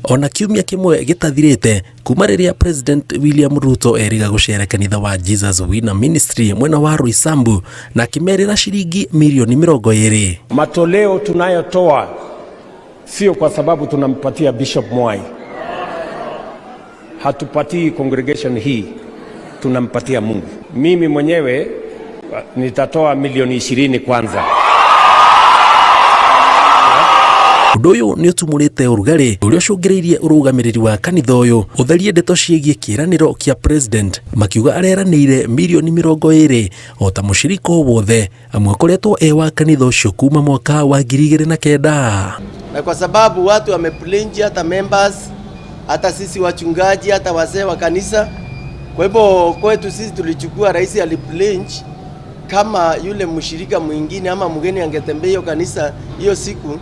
Ona kiumia kimwe gitathirite kuma riria President William Ruto eriga gucera kanitha wa Jesus Winner Ministry mwena wa Roysambu na kimerira shilingi milioni 20. Matoleo tunayotoa sio kwa sababu tunampatia Bishop Mwai. Hatupatii congregation hii, tunampatia Mungu. Mimi mwenyewe nitatoa milioni 20 kwanza. Udoyo ni utumurite urugari uria ucungireirie urugamiriri wa kanitha uyu utharie ndeto ciegie kiraniro kia president makiuga areranire milioni 20 ota mushiriko wothe amwe koretwo wa kanitha ucio kuma mwaka wa 2009. Na kwa sababu watu wamepledge, hata members, hata sisi wachungaji, hata wazee wa kanisa. Kwa hivyo kwetu sisi tulichukua, rais alipledge kama yule mshirika mwingine ama mgeni angetembea hiyo kanisa hiyo siku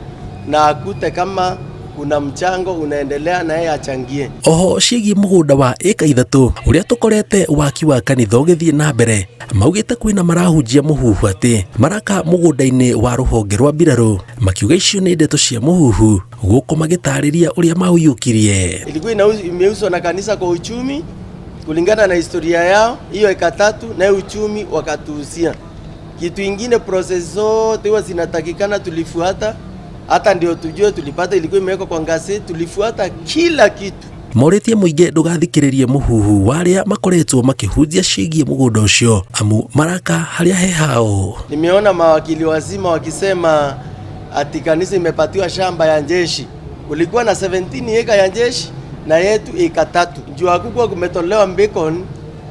na akute kama kuna mchango unaendelea na yeye achangie. Oho ciegi mugunda wa eka 3 uria tukorete waki wa kanitha ugithie na mbere maugite kwina marahunjia muhuhu ati maraka mugunda-ini wa ruhonge rwa mbiraru makiuga icio ni ndeto cia muhuhu guko magitariria uria mauyukirie. Ilikuwa imeuzwa na kanisa kwa uchumi kulingana na historia yao, hiyo eka 3 na uchumi wakatuhusia. Kitu ingine process zote huwa zinatakikana tulifuata, hata ndio tujue tulipata, ilikuwa imewekwa kwa gazeti, tulifuata kila kitu. Moritie muinge ndugathikiririe muhuhu waria makoretwo makihunjia cigie mugunda ucio amu maraka haria he hao. Nimeona mawakili wazima wakisema ati kanisa imepatiwa shamba ya jeshi. Kulikuwa na 17 eka ya jeshi na yetu eka 3. Juu hakukuwa kumetolewa beacon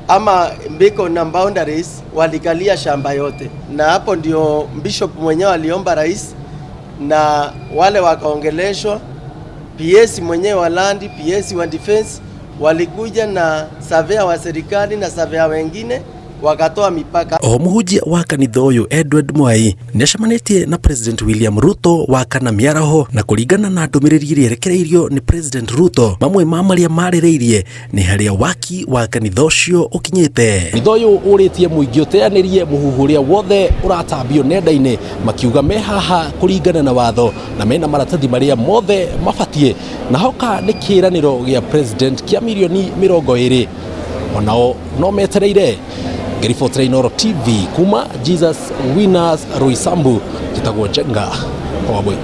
ama beacon na boundaries, walikalia shamba yote. Na hapo ndio bishop mwenyewe aliomba rais na wale wakaongeleshwa. PS mwenyewe wa land, PS wa defense walikuja na surveyor wa serikali na surveyor wengine wakatoa mipaka. Muhunjia wa kanitha uyu Edward Mwai niacemanitie na President William Ruto wa kana miaraho na kuringana na ndumiriri iria irekereirio ni President Ruto, mamwe ma maria marireirie ni haria waki wa kanitha ucio ukinyite. Kanitha uyu uritie muingi uteanirie muhuhu uria wothe uratambio nenda-ini makiuga mehaha kuringana na watho na mena maratathi maria mothe mabatie na hoka ni kiraniro gia president kia milioni 20 onao no metereire. Ngiribotera Inooro TV kuma Jesus Winners Roysambu, Gitagwo Njenga Wabui.